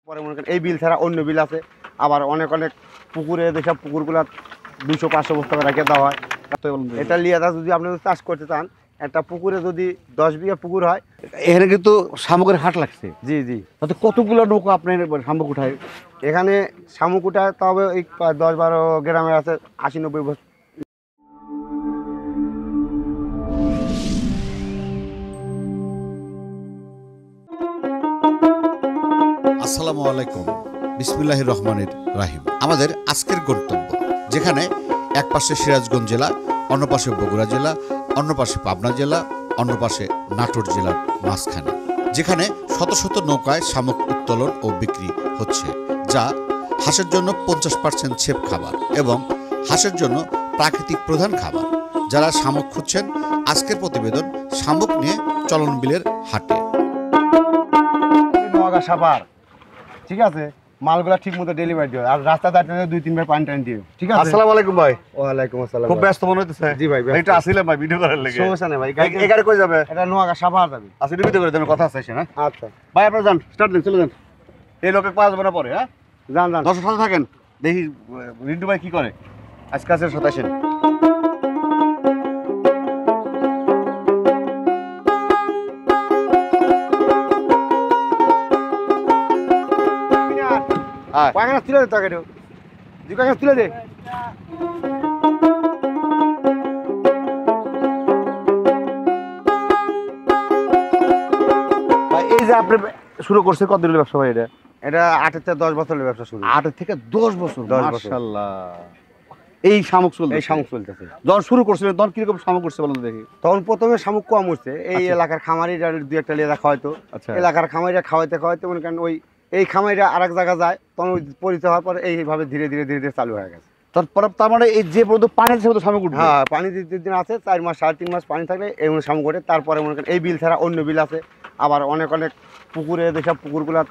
পরে মনে করেন এই বিল ছাড়া অন্য বিল আছে, আবার অনেক অনেক পুকুরে যেসব পুকুরগুলো 200-500 বস্তা করে রেখে দেওয়া হয়। এটা লিয়াদা যদি আপনি চাষ করতে চান, একটা পুকুরে যদি 10 বিঘা পুকুর হয়, এখানে কিন্তু শামুকের হাট লাগছে। জি জি, তাতে কতগুলো নৌকা আপনার শামুক উঠায়? এখানে শামুক উঠায় তবে এই 10-12 গ্রামে আছে 80-90 বস্তা। আসসালামু আলাইকুম, বিসমিল্লাহির রহমানির রাহিম। আমাদের আজকের গন্তব্য, যেখানে এক পাশে সিরাজগঞ্জ জেলা, অন্য পাশে বগুড়া জেলা, অন্য পাশে পাবনা জেলা, অন্য পাশে নাটোর জেলার মাঝখানে, যেখানে শত শত নৌকায় শামুক উত্তোলন ও বিক্রি হচ্ছে, যা হাঁসের জন্য 50% ছেপ খাবার এবং হাঁসের জন্য প্রাকৃতিক প্রধান খাবার। যারা শামুক খুঁজছেন, আজকের প্রতিবেদন শামুক নিয়ে চলন বিলের হাটে। নোয়াগা সাভার, ঠিক আছে, মালগুলা ঠিক মতো ডেলিভারি দিও, আর রাস্তা দাঁড়াতে 2-3 বার পানি টানি দিও, ঠিক আছে? আসসালামু আলাইকুম ভাই। ওয়ালাইকুম আসসালাম। খুব ব্যস্ত মনে হইতেছে। জি ভাই, এটা আসলে ভাই ভিডিও করার লাগে। সমস্যা নেই ভাই, এই গাড়ি কই যাবে? এটা নোয়াগা সাভার যাবে। আসলে ভিডিও করে দেন, কথা আছে না? আচ্ছা, ভাই আপনারা যান, স্টার্ট দেন, চলে যান। এই লোকে পাওয়া যাবে না পরে, হ্যাঁ? যান যান। দর্শক সাথে থাকেন, দেখি রিন্টু ভাই কি করে। আজকে আছে 27। কয়েকটা তুলে দে, তোকে দু কয়েকটা তুলে দে। এই যে আপনি শুরু করছে কতদিন ব্যবসা ভাই? এটা 8 থেকে 10 বছরের ব্যবসা শুরু। 8 থেকে 10 বছর। 10 বছর। মাশাআল্লাহ। এই শামুক চলছে? এই শামুক চলতেছে। যখন শুরু করছিলেন তখন কিরকম শামুক করছে বলেন দেখি। তখন প্রথমে শামুক কম উঠছে, এই আচ্ছা। এলাকার খামারিরা 2-1টা লেদা খাওয়াইতো। আচ্ছা। এলাকার খামারিরা খাওয়াইতে মনে করেন ওই এই খামারিরা আরেক জায়গায় যায়, তখন ওই পরিচয় হওয়ার পরে এইভাবে ধীরে ধীরে ধীরে ধীরে চালু হয়ে গেছে। তারপর তার মানে এই যে পর্যন্ত পানি আছে তো শামুক উঠবে? হ্যাঁ, পানি দিন আছে 4 মাস 3.5 মাস পানি থাকলে এই শামুক ওঠে। তারপরে মনে করেন এই বিল ছাড়া অন্য বিল আছে, আবার অনেক অনেক পুকুরে যেসব পুকুরগুলো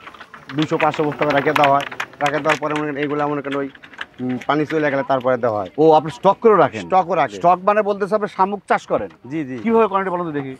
200-500 বস্তা করে রেখে দেওয়া হয়। রেখে দেওয়ার পরে মনে করেন এইগুলো মনে করেন ওই পানি চলে গেলে তারপরে দেওয়া হয়। ও, আপনি স্টক করে রাখেন? স্টকও রাখে। স্টক মানে বলতেছে আপনি শামুক চাষ করেন? জি জি। কিভাবে করেন বলেন তো দেখি।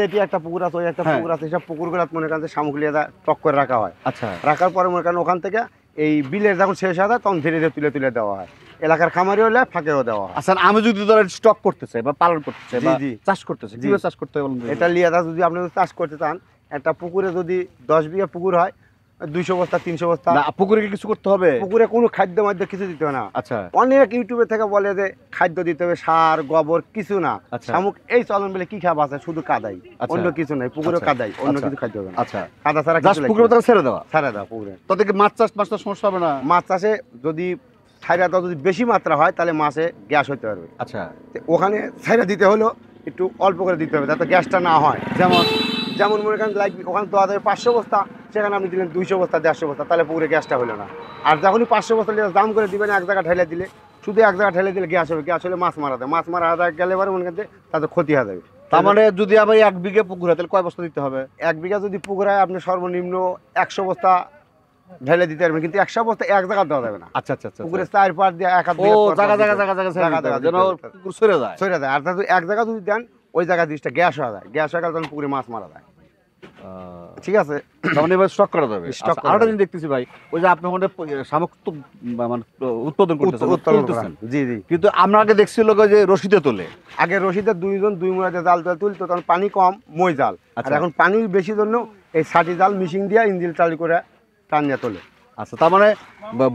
এটি একটা পুকুর আছে, ওই একটা হ্যাঁ। পুকুর আছে, সব পুকুরগুলো মনে করেন যে শামুক লিয়ে স্টক করে রাখা হয়। আচ্ছা। রাখার পরে মনে করেন ওখান থেকে এই বিলের যখন শেষ হয়ে যায় তখন ধীরে ধীরে তুলে তুলে দেওয়া হয়। এলাকার খামারি হলে ফাঁকেও দেওয়া হয়। আচ্ছা, আমি যদি ধরেন স্টক করতেছে বা পালন করতেছে জি, বা জি। চাষ করতেছে, জি। কিভাবে চাষ করতে হয় বলেন তো দেখি। এটা লিয়াদা যদি আপনি চাষ করতে চান, একটা পুকুরে যদি 10 বিঘা পুকুর হয়, 200 বস্তা 300 বস্তা। না, পুকুরে কি কিছু করতে হবে? পুকুরে কোনো খাদ্য মাদ্য কিছু দিতে হবে না। আচ্ছা। অনেক ইউটিউবে থেকে বলে যে খাদ্য দিতে হবে, সার গোবর কিছু না। আচ্ছা। শামুক এই চলন বলে কি খাবার আছে, শুধু কাদাই, আচ্ছা। অন্য কিছু নাই। পুকুরে আচ্ছা। কাদাই, অন্য আচ্ছা। কিছু খাদ্য হবে না। আচ্ছা। কাদা ছাড়া জাস্ট কিছু পুকুরে তাকে ছেড়ে দেওয়া? ছাড়া দাও পুকুরে। তাতে কি মাছ চাষ সমস্যা হবে না? মাছ চাষে যদি ছাইরা দাও, যদি বেশি মাত্রা হয় তাহলে মাছে গ্যাস হতে পারবে। আচ্ছা। তো ওখানে ছাইরা দিতে হলো একটু অল্প করে দিতে হবে, যাতে গ্যাসটা না হয়। যেমন যেমন মনে করেন লাগবে ওখানে দেওয়া যাবে 500 বস্তা, সেখানে আপনি দিলেন 200 বস্তা 150 বস্তা, তাহলে পুকুরে গ্যাসটা হলো না। আর যখনই 500 বস্তা দাম করে দিবেন, এক জায়গায় ঢেলে দিলে, শুধু এক জায়গায় ঢেলে দিলে গ্যাস হবে। গ্যাস হলে মাছ মারা দেয়, মাছ মারা গেলে পরে মনে করেন তাতে ক্ষতি হয়ে যাবে। তার মানে যদি আমি 1 বিঘা পুকুর হয় তাহলে কয় বস্তা দিতে হবে? 1 বিঘা যদি পুকুর হয় আপনি সর্বনিম্ন 100 বস্তা ঢেলে দিতে পারবেন, কিন্তু 100 বস্তা এক জায়গায় দেওয়া যাবে না। আচ্ছা আচ্ছা আচ্ছা। পুকুরে 4 পার দিয়ে এক হাত ও, জায়গা যেন পুকুর সরে যায়। সরে যায়। আর যদি এক জায়গা যদি দেন, ওই জায়গায় জিনিসটা গ্যাস হয়ে যায়, গ্যাস হয়ে গেলে তখন পুকুরে মাছ মারা যায়। ঠিক আছে, তাহলে এবার স্টক করা যাবে। স্টক করা আরেকটা যাবে। জিনিস দেখতেছি ভাই, ওই যে আপনি ওখানে শামুক তো মানে উৎপাদন করতেছেন, উত্তোলন করা। তুলতেছেন। জি জি। কিন্তু আমরা আগে দেখছিল যে রশিদে তোলে। আগে রশিদের 2 জন 2 মুড়াতে জাল তুলতো, তখন পানি কম, মই জাল। আর আচ্ছা। এখন পানি বেশি জন্য এই 60 জাল মিশিং দিয়ে ইঞ্জিল চালু করে টান দিয়ে তোলে। আচ্ছা, তার মানে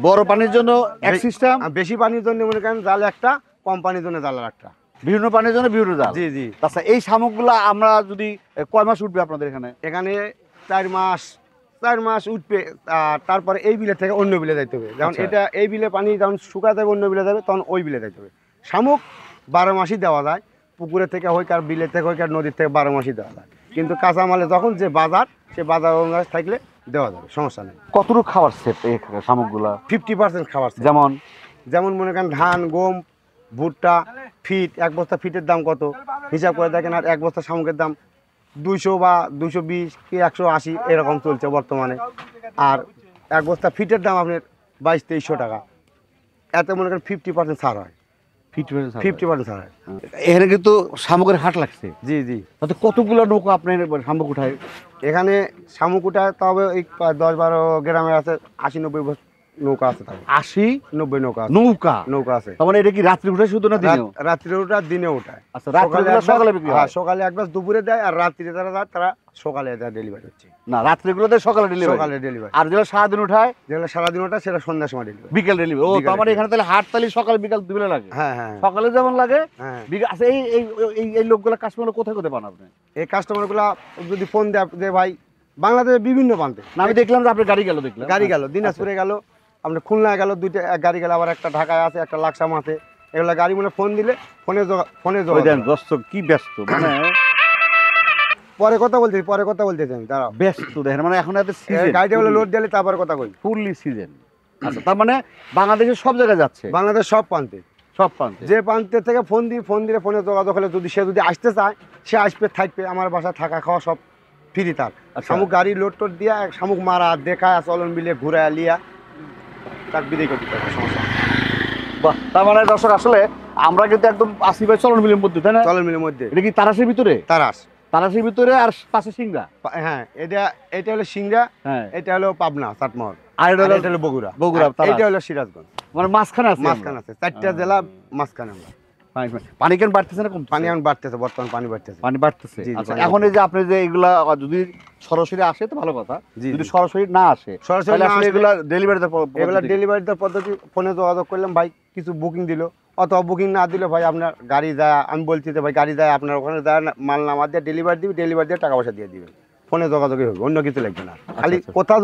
বড় পানির জন্য এক সিস্টেম, আর বেশি পানির জন্য মনে করেন জাল একটা, কম পানির জন্য জাল আর একটা। বিভিন্ন পানির জন্য বিভিন্ন জাল। জি জি। আচ্ছা, এই শামুকগুলা আমরা যদি কয় মাস উঠবে আপনাদের এখানে? এখানে 4 মাস উঠবে। আর তারপরে এই বিলে থেকে অন্য বিলে যাইতে হবে। যেমন আচ্ছা। এটা এই বিলে পানি যখন শুকাতে হবে, অন্য বিলে যাবে, তখন ওই বিলে যাইতে হবে। শামুক 12 মাসই দেওয়া যায়, পুকুরে থেকে হোক আর বিলে থেকে হোক আর নদীর থেকে 12 মাসই দেওয়া যায়। কিন্তু কাঁচামালে যখন যে বাজার, সে বাজার অনুযায়ী থাকলে দেওয়া যাবে, সমস্যা নেই। কতটুকু খাবার সেট এই শামুকগুলা? 50% খাবার। যেমন যেমন মনে করেন ধান, গম, ভুট্টা, ফিট, 1 বস্তা ফিটের দাম কত হিসাব করে দেখেন। আর 1 বস্তা শামুকের দাম 200 বা 220 কি 180 এরকম চলছে বর্তমানে। আর 1 বস্তা ফিটের দাম আপনার 2200-2300 টাকা। এতে মনে করেন 50% ছাড় হয়। 50% ছাড় হয়। এখানে কিন্তু শামুকের হাট লাগছে, জি জি। তাতে কতগুলো নৌকা আপনার শামুক উঠায়? এখানে শামুকুটা তবে ওই 10-12 গ্রামে আছে 80-90 নৌকা আছে, তাও 80-90 নৌকা আছে। নৌকা। নৌকা আছে। তার মানে এটা কি রাত্রি উঠে শুধু না দিনেও? রাত্রে ওটা দিনে ওঠায়। আচ্ছা, রাত্রিগুলো সকালে বিক্রি হয়? সকালে এক বাস দুপুরে দেয়, আর রাত্রিতে যারা যায় তারা সকালে ডেলিভারি হচ্ছে। না, রাত্রিগুলোতে সকালে ডেলিভারি। সকালে ডেলিভারি। আর যেগুলো সারাদিন উঠায় যেগুলো সারাদিন ওটা সেটা সন্ধ্যার সময় ডেলিভারি। বিকেল ডেলিভারি। ও, তার মানে এখানে তাহলে হাট তাহলে সকাল বিকাল দুবেলা লাগে? হ্যাঁ হ্যাঁ সকালে যেমন লাগে হ্যাঁ। বিকাল। আচ্ছা, এই এই এই এই লোকগুলো কাস্টমার কোথায় কোথায় পান আপনি? এই কাস্টমারগুলো যদি ফোন দেয় যে ভাই বাংলাদেশের বিভিন্ন প্রান্তে। না, আমি দেখলাম যে আপনার গাড়ি গেল, দেখলাম গাড়ি গেল দিনাজপুরে গেল, আপনার খুলনায় গেল, দুইটা এক গাড়ি গেল, আবার একটা ঢাকায় আছে, একটা লাকসাম আছে। এগুলো গাড়ি মনে ফোন দিলে ফোনে ওই দেন যোগাযোগ। ব্যস্ত, কি ব্যস্ত, মানে পরে কথা বলতেছি আমি, দাঁড়াও। ব্যস্ত দেখেন, মানে এখন এত গাড়িটা হলো লোড দিলে তারপরে কথা কই। Fully season. আচ্ছা, তার মানে বাংলাদেশের সব জায়গায় যাচ্ছে, বাংলাদেশ সব প্রান্তে, সব প্রান্তে। যে প্রান্তের থেকে ফোন দিলে ফোনে যোগাযোগ হলে যদি সে আসতে চায় সে আসবে, থাকবে। আমার বাসা থাকা খাওয়া সব ফ্রি তার। আচ্ছা। শামুক গাড়ি লোড টোড দিয়া শামুক মারা দেখা চলন মিলে ঘুরায় লিয়া তার বিদায় করতে পারবে, সমস্যা নেই। বাহ, তার মানে দর্শক আসলে আমরা কিন্তু একদম আসি ভাই চলন বিলের মধ্যে, তাই না? চলন মিলের মধ্যে। এটা কি তারাসের ভিতরে? তারাস। তারাসের ভিতরে, আর পাশে সিংড়া। হ্যাঁ, এটা হলো সিংড়া, হ্যাঁ। এটা হলো পাবনা চাটমোহর, আর এটা আর এটা হলো বগুড়া। বগুড়া, আর তারাস। এটা হলো সিরাজগঞ্জ। মানে মাঝখানে আছে, মাঝখানে আছে, 4টা জেলা মাঝখানে আমরা। Fine, fine. পানি কেন বাড়তেছে না কমতেছে? পানি এখন বাড়তেছে, বর্তমান পানি বাড়তেছে। পানি বাড়তেছে। জি, জি, আচ্ছা, পানি এখন এই যে আপনি যে এগুলা যদি সরাসরি আসে তো ভালো কথা, জি, যদি জি। সরাসরি না আসে সরাসরি তাহলে না আসলে আসলে এগুলা ডেলিভারিতে এগুলা ডেলিভারি দেওয়ার পদ্ধতি ফোনে যোগাযোগ করলাম, ভাই কিছু বুকিং দিল, অথবা বুকিং না দিলে ভাই আপনার গাড়ি যায়, আমি বলছি যে ভাই গাড়ি যায় আপনার ওখানে যায়, মাল নামা দিয়ে ডেলিভারি দিবে, ডেলিভারি দিয়ে টাকা পয়সা দিয়ে দিবেন। ফোনে যোগাযোগই হবে, অন্য কিছু লাগবে না। খালি আচ্ছা। কোথা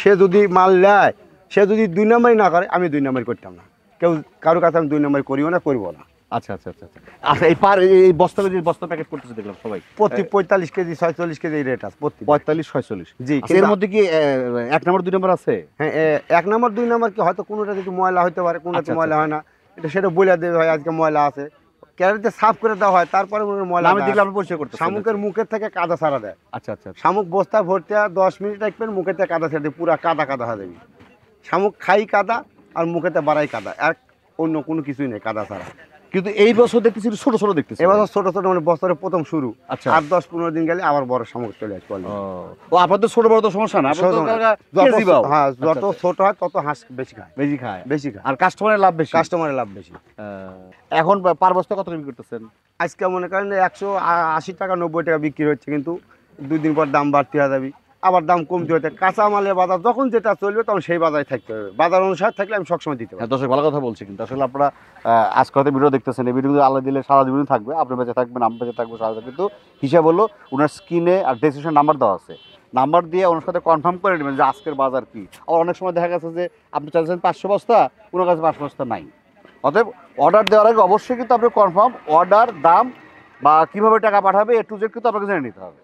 সে যদি মাল নেয়, সে যদি 2 নাম্বারই না করে, আমি 2 নাম্বারই করতাম না। কেউ কারোর কাছে আমি 2 নাম্বারই করিও না, করবো না। আচ্ছা আচ্ছা আচ্ছা আচ্ছা। আচ্ছা, এই বস্তা প্যাকেট করতেছে দেখলাম সবাই, প্রতি 45 কেজি 46 কেজি এই রেট আছে প্রতি। 45-46। জি, আচ্ছা, এর মধ্যে কি 1 নম্বর 2 নম্বর আছে? হ্যাঁ, 1 নাম্বার 2 নাম্বার কি হয়তো কোনোটা একটু ময়লা হতে পারে, কোনোটা আচ্ছা, ময়লা হয় না, এটা সেটা বলে দেবে ভাই আজকে ময়লা আছে, ক্যারেটে সাফ করে দেওয়া হয়, তারপরে ময়লা আমি দেয়। দেখলাম আপনি পরিষ্কার করতেছেন। শামুকের মুখের থেকে কাদা ছাড়া দেয়। আচ্ছা আচ্ছা। শামুক বস্তা ভর্তি 10 মিনিট রাখবেন, মুখের থেকে কাদা ছেড়ে পুরো কাদা কাদা হয়ে যাবে। শামুক খাই কাদা আর মুখেতে বাড়াই কাদা, আর অন্য কোনো কিছুই নেই কাদা ছাড়া। কিন্তু এই বছর দেখতেছি ছোট ছোট দেখতেছি। এবার ছোট ছোট মানে বছরের প্রথম শুরু। আচ্ছা। আর 10-15 দিন গেলে আবার বড় শামুক চলে আসবে। ও, আপনাদের ছোট বড় তো সমস্যা না, আপনাদের তো কেজি পাও। হ্যাঁ, যত ছোট হয় তত হাঁস বেশি খায়, বেশি খায়, বেশি খায়, আর কাস্টমারের লাভ বেশি। কাস্টমারের লাভ বেশি। এখন পার বস্তা কত বিক্রি করতেছেন? আজকে মনে করেন 180 টাকা 90 টাকা বিক্রি হচ্ছে, কিন্তু 2 দিন পর দাম বাড়তে হয়ে যাবে, আবার দাম কমতে হতে। কাঁচা মালের বাজার যখন যেটা চলবে তখন সেই বাজারে থাকতে হবে, বাজার অনুসারে থাকলে আমি সবসময় দিতে পারি। হ্যাঁ দর্শক, ভালো কথা বলছি। কিন্তু আসলে আপনারা আজকে হয়তো ভিডিও দেখতেছেন, এই ভিডিও আল্লাহ দিলে সারা জীবন থাকবে, আপনি বেঁচে থাকবেন, আমি বেঁচে থাকবো সারা জীবন। কিন্তু হিসাব হলো ওনার স্ক্রিনে আর ডেসক্রিপশন নাম্বার দেওয়া আছে, নাম্বার দিয়ে ওনার সাথে কনফার্ম করে নেবেন যে আজকের বাজার কি। আর অনেক সময় দেখা গেছে যে আপনি চাইছেন 500 বস্তা, ওনার কাছে 5 বস্তা নাই। অতএব অর্ডার দেওয়ার আগে অবশ্যই কিন্তু আপনি কনফার্ম অর্ডার, দাম বা কিভাবে টাকা পাঠাবে A to Z কিন্তু আপনাকে জেনে নিতে হবে।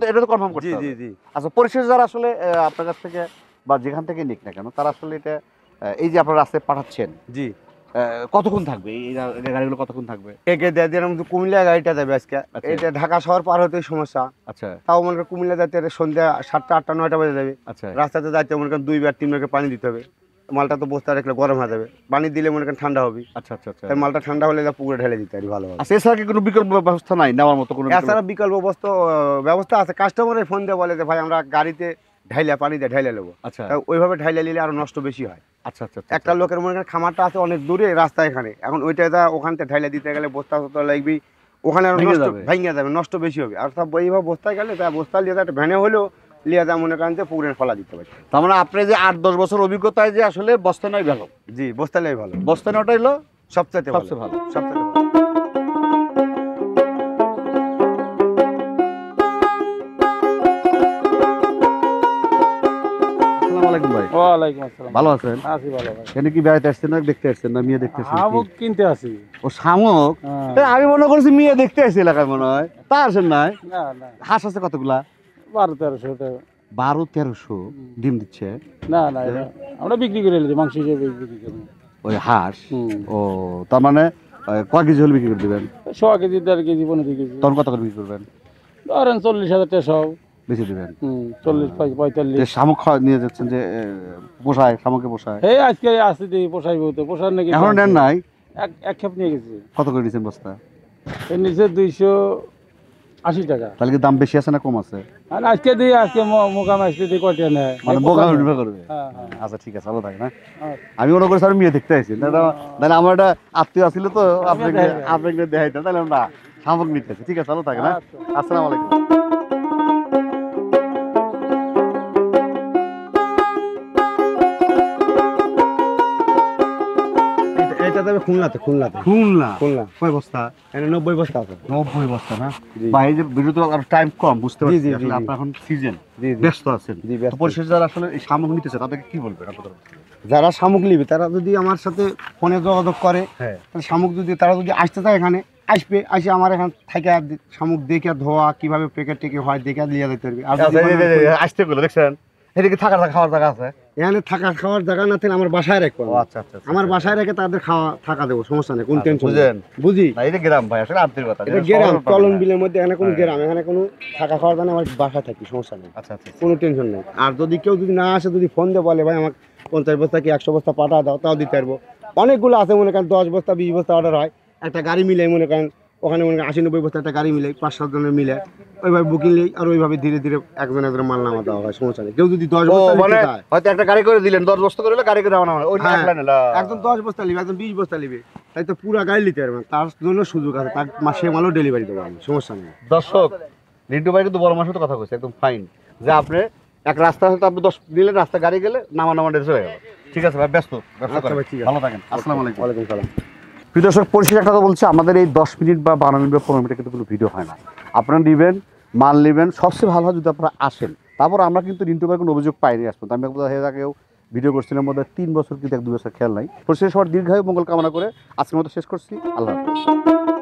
এটা তো কনফার্ম করতে জি হবে। জি জি। আচ্ছা, পরিশেষে যারা আসলে আপনার কাছ থেকে বা যেখান থেকে নিক না কেন, তারা আসলে এটা এই যে আপনার রাস্তায় পাঠাচ্ছেন, জি। কতক্ষণ থাকবে এই গাড়িগুলো, কতক্ষণ থাকবে? একে দেয় যেরকম কুমিল্লা গাড়িটা যাবে আজকে, আচ্ছা। এটা ঢাকা শহর পার হতেই সমস্যা। আচ্ছা তাও মনে করেন কুমিল্লা যাতে সন্ধ্যা 7টা 8টা 9টা বাজে যাবে, আচ্ছা রাস্তাতে যাইতে মনে করেন 2-3 বার পানি দিতে হবে। মালটা তো বস্তা রাখলে গরম হয়ে যাবে, পানি দিলে মনে করেন ঠান্ডা হবে। আচ্ছা আচ্ছা আচ্ছা। তাই মালটা ঠান্ডা হলে যা পুকুরে ঢেলে দিতে পারি ভালো হবে। আচ্ছা, এছাড়া কি কোনো বিকল্প ব্যবস্থা নাই নেওয়ার মতো? কোনো এছাড়া বিকল্প ব্যবস্থা আছে, কাস্টমারের ফোন দিয়ে বলে যে ভাই আমরা গাড়িতে ঢাইলা পানি দিয়ে ঢাইলা নেবো, আচ্ছা ওইভাবে ঢাইলা নিলে আরো নষ্ট বেশি হয়। আচ্ছা আচ্ছা। একটা লোকের মনে করেন খামারটা আছে অনেক দূরে, রাস্তা এখানে, এখন ওইটা ওখান থেকে ঢাইলা দিতে গেলে বস্তা লাগবে, ওখানে আরো ভেঙে নষ্ট যাবে। ভেঙে যাবে, নষ্ট বেশি হবে। আর সব এইভাবে বস্তায় গেলে তা বস্তা লিয়ে একটা ভ্যানে হলেও লিয়ে যা মনে করেন যে পুকুরের ফলা দিতে পারে। তার মানে আপনি যে 8-10 বছর অভিজ্ঞতায় যে আসলে বস্তা নয় ভালো, জি, বস্তালেই ভালো, বস্তা নেওয়াটাই হলো সবচেয়ে সবচেয়ে ভালো। সবচেয়ে ভালো। আসসালামু আলাইকুম ভাই। ওয়ালাইকুম আসসালাম। ভালো আছেন? আছি ভালো ভাই। এখানে কি বেড়াইতে আসছেন না দেখতে আসছেন না মেয়ে দেখতে আসছেন? শামুক কিনতে আসি। ও শামুক? হ্যাঁ। আমি মনে করছি মেয়ে দেখতে আসছি এলাকায় মনে হয়, তা আসেন নাই? না না, হাঁস আছে কতগুলা? 1200-1300 টাকা। 1200-1300 ডিম দিচ্ছে না না, এটা আমরা বিক্রি করে নিই, মাংস হিসেবে বিক্রি করি। ওই হাঁস? হুম। ও, তার মানে কয় কেজি হলে বিক্রি করে দেবেন? 100 কেজি, 1.5 কেজি, 15 কেজি। তখন কত করে বিক্রি করবেন? ধরেন 40,000 টাকা সব। বেশি দেবেন? 40-45। যে শামুক নিয়ে যাচ্ছেন যে পোষায়, শামুকে পোষায়, এই আজকে আসি দেখি পোষাইব, তো পোষার নাকি এখনো নেন নাই? এক খেপ নিয়ে গেছি। কত করে নিয়েছেন বস্তা? এর নিচে 280 টাকা। তাহলে কি দাম বেশি আছে না কম আছে? আর আজকে দিই, আজকে মোকাম আসতে দিই কয়টা নেয় মানে বোকা নির্ভর করবে। হ্যাঁ হ্যাঁ। আচ্ছা ঠিক আছে, ভালো থাকে না। হ্যাঁ। আমি মনে করি স্যার মেয়ে দেখতে আসছি, তাহলে আমার একটা আত্মীয় আছিল তো আপনাকে দেখাই। আপনাকে দেখাইতে, তাহলে আমরা সামগ্রী নিতে আসি। ঠিক আছে, ভালো থাকে না। আচ্ছা। আসসালামু আলাইকুম। এটা তবে খুলনাতে খুলনা খুলনা কয় বস্তা? এখানে 90 বস্তা আছে। 90 বস্তা না? জি। ভাই এই যে ভিডিও তো আর টাইম কম, বুঝতে জি, পারছি জি, আসলে জি, আপনার এখন সিজন জি জি ব্যস্ত আছেন। জি ব্যস্ত। তো পরিশেষে যারা আসলে এই সামগ্রী নিতেছে তাদেরকে কি বলবেন আপনাদের? যারা শামুক নিবে তারা যদি আমার সাথে ফোনে যোগাযোগ করে, হ্যাঁ তাহলে শামুক যদি তারা যদি আসতে চায় এখানে আসবে, আসে আমার এখান থেকে শামুক দেখে ধোয়া কিভাবে প্যাকেট টেকে হয় দেখে নিয়ে যেতে পারবে। আর যদি মনে হয় আসতে গেলো দেখছেন, এদিকে থাকার খাওয়ার জায়গা আছে। এখানে থাকা খাওয়ার জায়গা না থাকলে আমার বাসায় রাখবো। আচ্ছা আচ্ছা, আমার বাসায় রেখে তাদের খাওয়া থাকা দেবো, সমস্যা নেই, কোন আচ্ছা, টেনশন বুঝলেন? বুঝি। না এটা গ্রাম ভাই, আসলে আন্তরিকতা। এটা গ্রাম, চলন বিলের মধ্যে এখানে কোনো হ্যাঁ। গ্রাম, এখানে কোনো থাকা খাওয়ার জানে আমার বাসায় থাকি, সমস্যা নেই, আচ্ছা আচ্ছা কোনো টেনশন নেই। আর যদি কেউ যদি না আসে, যদি ফোন দিয়ে বলে ভাই আমাকে 50 বস্তা কি 100 বস্তা পাঠা দাও, তাও দিতে পারবো। অনেকগুলো আছে, মনে করেন 10 বস্তা 20 বস্তা অর্ডার হয়, একটা গাড়ি মিলে মনে করেন ওখানে মনে করেন 80-90 বস্তা একটা গাড়ি মিলে 5-7 জনের মিলে ওইভাবে বুকিং নেই, আর ওইভাবে ধীরে ধীরে একজন মাল নামা দেওয়া হয়, সমস্যা নেই। কেউ যদি 10 ও বস্তা মানে নিতে চায়, হয়তো একটা গাড়ি করে দিলেন, 10 বস্তা করে হলে গাড়ি করে আমার ওই হ্যাঁ, এক লাইনে না। একজন 10 বস্তা নিবে, একজন 20 বস্তা নিবে, তাই তো পুরো গাড়ি নিতে পারবেন, তার জন্য সুযোগ আছে, তার সে মালও ডেলিভারি দেবো আমি, সমস্যা নেই। দর্শক, রিন্টু ভাই কিন্তু বড় মাসের কথা কইছে, একদম ফাইন। যে আপনি এক রাস্তা হয়তো আপনি 10 দিলেন, রাস্তা গাড়ি গেলে নামা ডেস হয়ে গেল। ঠিক আছে ভাই, ব্যস্ত ব্যবসা আচ্ছা করেন। ভাই, ঠিক আছে। ভালো থাকেন। আসসালামু আলাইকুম। ওয়ালাইকুম সালাম। প্রিয় দর্শক, পরিশেষে একটা কথা বলছি, আমাদের এই 10 মিনিট বা 12 মিনিট বা 15 মিনিটে কিন্তু কোনো ভিডিও হয় না। আপনারা নেবেন, মাল নেবেন, সবচেয়ে ভালো হয় যদি আপনারা আসেন। তারপর আমরা কিন্তু রিন্টু ভাই কোনো অভিযোগ পাইনি আসবো। আমি একবার আগেও ভিডিও করছিলাম, মধ্যে 3 বছর কিন্তু 1-2 বছর খেয়াল নাই। পরিশেষে সবার দীর্ঘায়ু মঙ্গল কামনা করে আজকের মতো শেষ করছি। আল্লাহ হাফেজ।